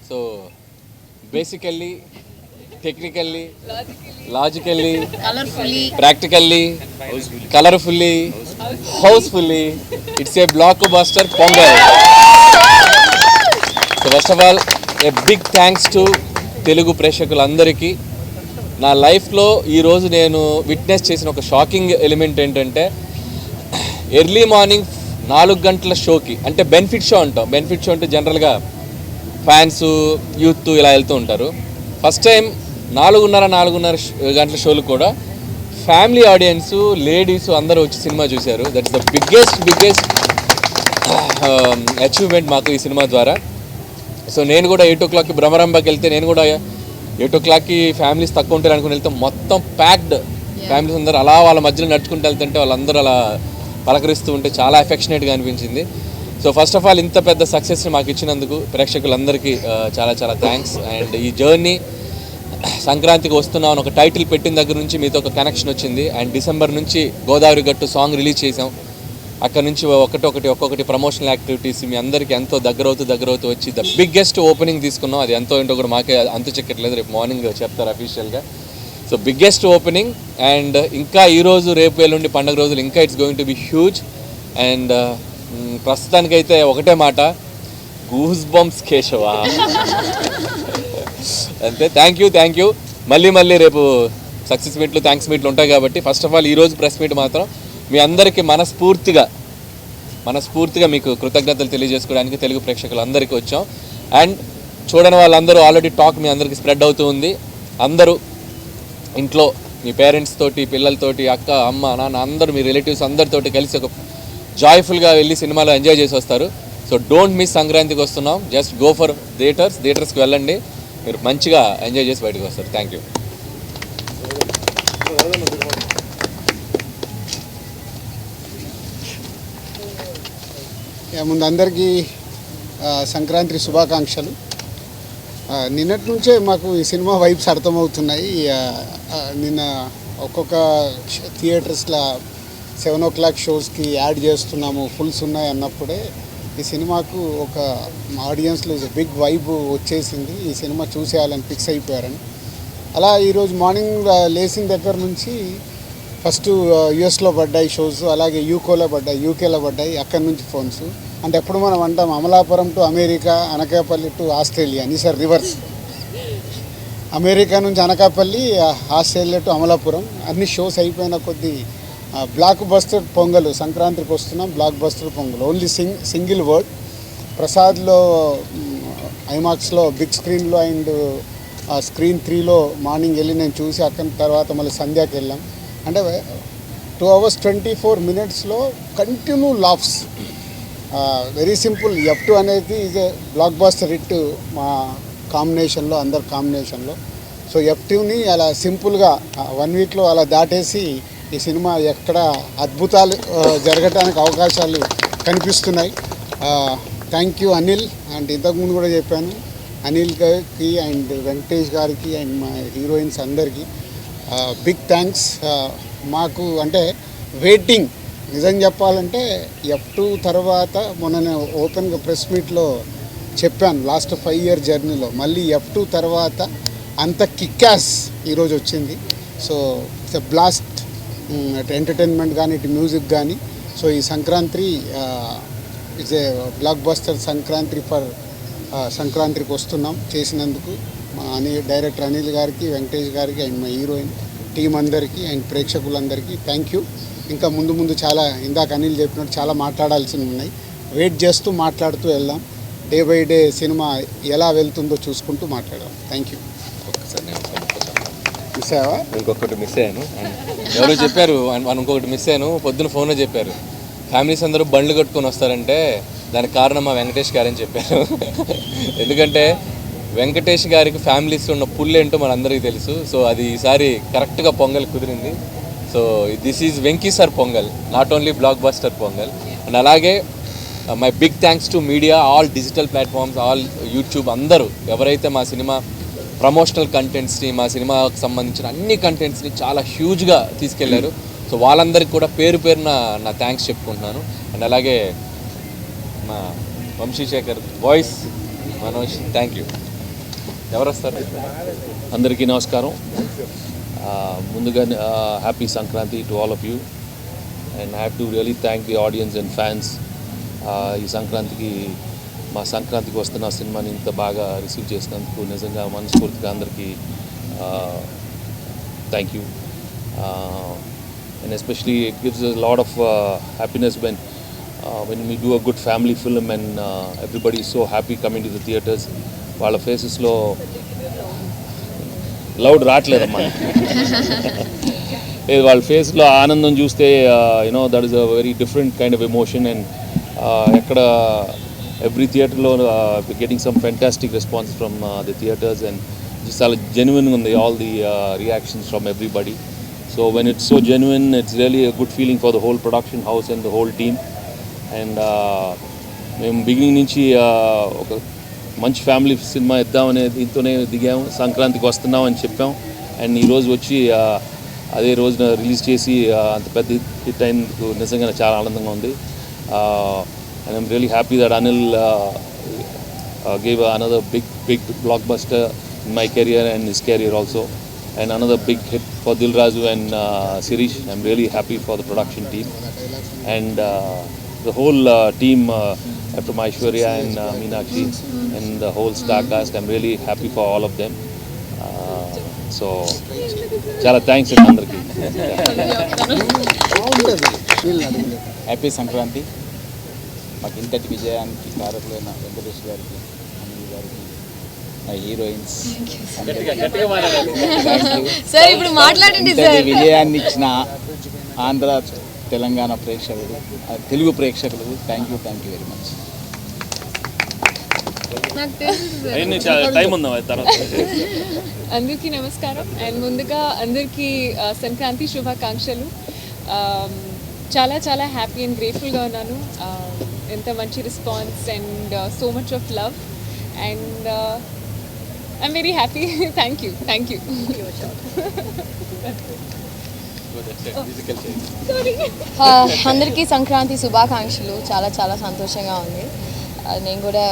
So basically, technically, logically, practically, colourfully, housefully, it's a blockbuster Pongal. So first of all a big thanks to Telugu ప్రేక్షకులందరికీ. నా లైఫ్లో ఈరోజు నేను witness చేసిన ఒక షాకింగ్ ఎలిమెంట్ ఏంటంటే, ఎర్లీ మార్నింగ్ 4 గంటల షోకి, అంటే బెనిఫిట్ షో అంటాం. బెనిఫిట్ షో అంటే జనరల్గా ఫ్యాన్స్, యూత్ ఇలా వెళ్తూ ఉంటారు. ఫస్ట్ టైం 4:30 గంటల షోలు కూడా ఫ్యామిలీ ఆడియన్స్, లేడీస్ అందరూ వచ్చి సినిమా చూశారు. దట్స్ ద బిగ్గెస్ట్ అచీవ్మెంట్ మాకు ఈ సినిమా ద్వారా. సో నేను కూడా 8 o'clockకి భ్రమరంభకి వెళ్తే, నేను కూడా 8 o'clockకి ఫ్యామిలీస్ తక్కువ ఉంటారు అనుకుని వెళ్తే మొత్తం ప్యాక్డ్ ఫ్యామిలీస్ అందరూ అలా వాళ్ళ మధ్యలో నడుచుకుంటూ వెళ్తుంటే వాళ్ళందరూ అలా పలకరిస్తూ ఉంటే చాలా ఎఫెక్షనేట్గా అనిపించింది. సో ఫస్ట్ ఆఫ్ ఆల్ ఇంత పెద్ద సక్సెస్ని మాకు ఇచ్చినందుకు ప్రేక్షకులందరికీ చాలా చాలా థ్యాంక్స్. అండ్ ఈ జర్నీ సంక్రాంతికి వస్తున్నాం ఒక టైటిల్ పెట్టిన దగ్గర నుంచి మీతో ఒక కనెక్షన్ వచ్చింది. అండ్ డిసెంబర్ నుంచి గోదావరి గట్టు సాంగ్ రిలీజ్ చేసాం. అక్కడ నుంచి ఒక్కొక్కటి ప్రమోషనల్ యాక్టివిటీస్ మీ అందరికీ ఎంతో దగ్గరవుతూ వచ్చి ద బిగ్గెస్ట్ ఓపెనింగ్ తీసుకున్నాం. అది ఎంతో ఏంటో కూడా మాకే అంతు చెక్కట్లేదు, రేపు మార్నింగ్ చెప్తారు అఫీషియల్గా. So biggest opening. అండ్ ఇంకా ఈరోజు రేపు ఎల్లుండి పండుగ రోజులు ఇంకా it's going to be huge. And ప్రస్తుతానికైతే ఒకటే మాట, గూస్ బంప్స్ కేశవా. అంతే. Thank you. మళ్ళీ రేపు సక్సెస్ మీట్లు, థ్యాంక్స్ మీట్లు ఉంటాయి కాబట్టి ఫస్ట్ ఆఫ్ ఆల్ ఈరోజు ప్రెస్ మీట్ మాత్రం మీ అందరికీ మనస్ఫూర్తిగా మీకు కృతజ్ఞతలు తెలియజేసుకోవడానికి తెలుగు ప్రేక్షకులందరికీ వచ్చాం. అండ్ చూడని వాళ్ళందరూ ఆల్రెడీ టాక్ మీ అందరికీ స్ప్రెడ్ అవుతూ ఉంది. అందరూ ఇంట్లో మీ పేరెంట్స్ తోటి, పిల్లలతోటి, అక్క, అమ్మ, నాన్న అందరూ మీ రిలేటివ్స్ అందరితోటి కలిసి ఒక జాయ్ఫుల్గా వెళ్ళి సినిమాలో ఎంజాయ్ చేసి వస్తారు. So don't miss. సంక్రాంతికి వస్తున్నాం, జస్ట్ గో ఫర్ థియేటర్స్కి వెళ్ళండి, మీరు మంచిగా ఎంజాయ్ చేసి బయటకు వస్తారు. Thank you. ముందు అందరికీ సంక్రాంతి శుభాకాంక్షలు. నిన్నటి నుంచే మాకు ఈ సినిమా వైబ్స్ అర్థమవుతున్నాయి. నిన్న ఒక్కొక్క థియేటర్స్లో 7 o'clock షోస్కి యాడ్ చేస్తున్నాము, ఫుల్స్ ఉన్నాయి అన్నప్పుడే ఈ సినిమాకు ఒక ఆడియన్స్లో బిగ్ వైబ్ వచ్చేసింది. ఈ సినిమా చూసేయాలని ఫిక్స్ అయిపోయారని. అలా ఈరోజు మార్నింగ్ లేచిన దగ్గర నుంచి ఫస్ట్ యుఎస్లో పడ్డాయి షోస్, అలాగే యూకేలో పడ్డాయి. అక్కడి నుంచి ఫోన్స్. అంటే ఎప్పుడు మనం అంటాం Amalapuram to America, Anakapalli to Australia అని, సార్ రివర్స్. అమెరికా నుంచి అనకాపల్లి, ఆస్ట్రేలియా టు అమలాపురం. అన్ని షోస్ అయిపోయిన కొద్దీ బ్లాక్ బస్టర్ పొంగల్, సంక్రాంతికి వస్తున్నాం blockbuster Pongal. Only single word. ప్రసాద్లో ఐమాక్స్లో బిగ్ స్క్రీన్లో అండ్ స్క్రీన్ 3లో మార్నింగ్ వెళ్ళి నేను చూసి అక్కడి తర్వాత మళ్ళీ సంధ్యాకి వెళ్ళాం. అంటే 2 hours 24 minutesలో continue laughs. Very simple. F2 అనేది is a blockbuster hit మా కాంబినేషన్లో, అందరు కాంబినేషన్లో. సో F2ని అలా సింపుల్గా 1 weekలో అలా దాటేసి ఈ సినిమా ఎక్కడ అద్భుతాలు జరగటానికి అవకాశాలు కనిపిస్తున్నాయి. Thank you Anil. అండ్ ఇంతకుముందు కూడా చెప్పాను, అనిల్ గారికి అండ్ వెంకటేష్ గారికి అండ్ మా హీరోయిన్స్ అందరికీ బిగ్ థ్యాంక్స్. మాకు అంటే వెయిటింగ్, నిజం చెప్పాలంటే F2 తర్వాత మొన్న నేను ఓపెన్గా ప్రెస్ మీట్లో చెప్పాను, లాస్ట్ 5 year జర్నీలో మళ్ళీ F2 తర్వాత అంత కిక్యాస్ ఈరోజు వచ్చింది. So it's a blast. అటు ఎంటర్టైన్మెంట్ కానీ, ఇటు మ్యూజిక్ కానీ. సో ఈ Sankranti it's a block buster సంక్రాంతికి వస్తున్నాం చేసినందుకు మా డైరెక్టర్ అనిల్ గారికి, వెంకటేష్ గారికి అండ్ మా హీరోయిన్ టీం అందరికీ అండ్ ప్రేక్షకులందరికీ థ్యాంక్ యూ. ఇంకా ముందు చాలా ఇందాక అనిల్ చెప్పినట్టు చాలా మాట్లాడాల్సినవి ఉన్నాయి. వెయిట్ చేస్తూ మాట్లాడుతూ వెళ్దాం. డే బై డే సినిమా ఎలా వెళ్తుందో చూసుకుంటూ మాట్లాడదాం. Thank you. మిస్ అయ్యావా? ఇంకొకటి మిస్ అయ్యాను. ఎవరో చెప్పారు, ఇంకొకటి మిస్ అయ్యాను. పొద్దున ఫోన్లో చెప్పారు, ఫ్యామిలీస్ అందరూ బండ్లు కట్టుకొని వస్తారంటే దానికి కారణం మా వెంకటేష్ గారని చెప్పారు. ఎందుకంటే వెంకటేష్ గారికి ఫ్యామిలీస్ ఉన్న పుల్ ఏంటో మనందరికీ తెలుసు. సో అది ఈసారి కరెక్ట్గా పొంగల్ కుదిరింది. So this is Venky sir Pongal, not only blockbuster Pongal. And అలాగే my big thanks to media, all digital platforms, all YouTube, అందరూ ఎవరైతే మా సినిమా ప్రమోషనల్ కంటెంట్స్ని, మా సినిమాకు సంబంధించిన అన్ని కంటెంట్స్ని చాలా హ్యూజ్గా తీసుకెళ్లారు. సో వాళ్ళందరికీ కూడా పేరున నా థ్యాంక్స్ చెప్పుకుంటున్నాను. అండ్ అలాగే మా Vamsi Sekhar voice, Manoj, thank you. ఎవరు వస్తారు? అందరికీ నమస్కారం. ముందుగా happy Sankranti to all of you and have to really thank the audience and fans. ఈ సంక్రాంతికి మా సంక్రాంతికి వస్తున్న సినిమాని ఇంత బాగా రిసీవ్ చేసినందుకు నిజంగా మనస్ఫూర్తిగా అందరికీ thank you. And especially it gives us a lot of happiness when we do a good family film and everybody is so happy coming to the theatres. వాళ్ళ ఫేసెస్లో లౌడ్ రావట్లేదమ్మా. లేదు, వాళ్ళ ఫేస్లో ఆనందం చూస్తే you know that is a very different kind of emotion. And ఎక్కడ every థియేటర్లో getting some fantastic response from the theatres and చాలా జెన్యున్గా ఉంది all the reactions from everybody. So when it's so genuine, it's really a good feeling for the whole production house and the whole team. And మేము beginning నుంచి ఒక మంచి family cinema ఇద్దామనే దీంతోనే దిగాము. సంక్రాంతికి వస్తున్నాం అని చెప్పాం. అండ్ ఈరోజు వచ్చి అదే రోజున రిలీజ్ చేసి అంత పెద్ద హిట్ అయినందుకు నిజంగా చాలా ఆనందంగా ఉంది. And I'm really happy that Anil gave another big blockbuster in my career and his career also. And another big hit for Dil Raju and Sirish. I'm really happy for the production team and the whole team from Aishwarya and Meenakshi and the whole star cast. I'm really happy for all of them. So, chala thanks andarki. Happy Sankranti. మాకు ఇంతటి విజయానికి కారకులైన వెంకటేష్ గారికి, అనిల్ గారికి, మా heroines sir ఇప్పుడు మాట్లాడండి sir. విజయాన్ని ఇచ్చిన ఆంధ్ర తెలంగాణ ప్రేక్షకులు, తెలుగు ప్రేక్షకులు థ్యాంక్ యూ వెరీ మచ్. నాకు తెలుసు టైం ఉందా తర్వాత? అందరికీ నమస్కారం అండ్ ముందుగా అందరికీ సంక్రాంతి శుభాకాంక్షలు. చాలా చాలా హ్యాపీ అండ్ గ్రేట్ఫుల్గా ఉన్నాను. ఎంత మంచి response and so much of love and I'm very happy. Thank you. అందరికీ సంక్రాంతి శుభాకాంక్షలు. చాలా చాలా సంతోషంగా ఉంది. నేను కూడా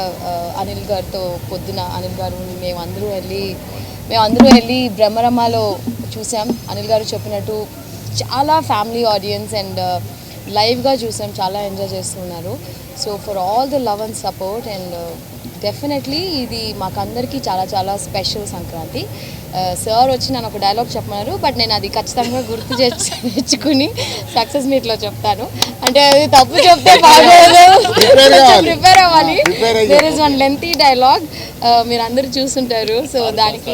అనిల్ గారితో పొద్దున అనిల్ గారు మేమందరూ వెళ్ళి బ్రహ్మరమ్మలో చూసాం. అనిల్ గారు చెప్పినట్టు చాలా ఫ్యామిలీ ఆడియన్స్ అండ్ లైవ్గా చూసాం. చాలా ఎంజాయ్ చేస్తున్నారు. So for all the love and support and definitely ఇది మాకందరికీ చాలా చాలా స్పెషల్ సంక్రాంతి. సార్ వచ్చి నన్ను ఒక డైలాగ్ చెప్పమన్నారు, బట్ నేను అది ఖచ్చితంగా గుర్తు తెచ్చుకుని సక్సెస్ మీట్లో చెప్తాను. అంటే అది తప్పు చెప్తే బాగోదు, ప్రిపేర్ అవ్వాలి. There is one lengthy dialogue, మీరు అందరూ చూస్తుంటారు. సో దానికి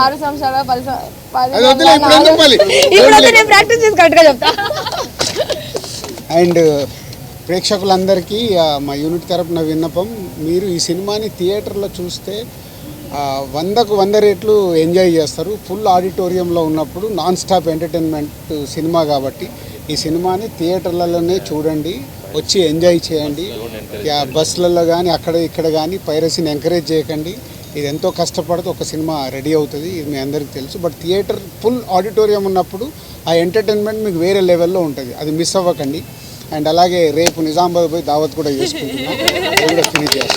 6 సంవత్సరాలు 10 ఇప్పుడు నేను ప్రాక్టీస్ చేసి కరెక్ట్గా చెప్తా. అండ్ ప్రేక్షకులందరికీ మా యూనిట్ తరపున విన్నపం, మీరు ఈ సినిమాని థియేటర్లో చూస్తే 100కు 100 రెట్లు ఎంజాయ్ చేస్తారు. ఫుల్ ఆడిటోరియంలో ఉన్నప్పుడు నాన్ స్టాప్ ఎంటర్టైన్మెంట్ సినిమా కాబట్టి ఈ సినిమాని థియేటర్లలోనే చూడండి, వచ్చి ఎంజాయ్ చేయండి. బస్సులలో కానీ అక్కడ ఇక్కడ కానీ పైరసీని ఎంకరేజ్ చేయకండి. ఇది ఎంతో కష్టపడితే ఒక సినిమా రెడీ అవుతుంది, ఇది మీ అందరికీ తెలుసు. బట్ థియేటర్ ఫుల్ ఆడిటోరియం ఉన్నప్పుడు ఆ ఎంటర్టైన్మెంట్ మీకు వేరే లెవెల్లో ఉంటుంది, అది మిస్ అవ్వకండి. అండ్ అలాగే రేపు నిజామాబాద్ పోయి దావత్ కూడా చేసుకుంటున్నాం, ఫినిష్ చేస్తాం.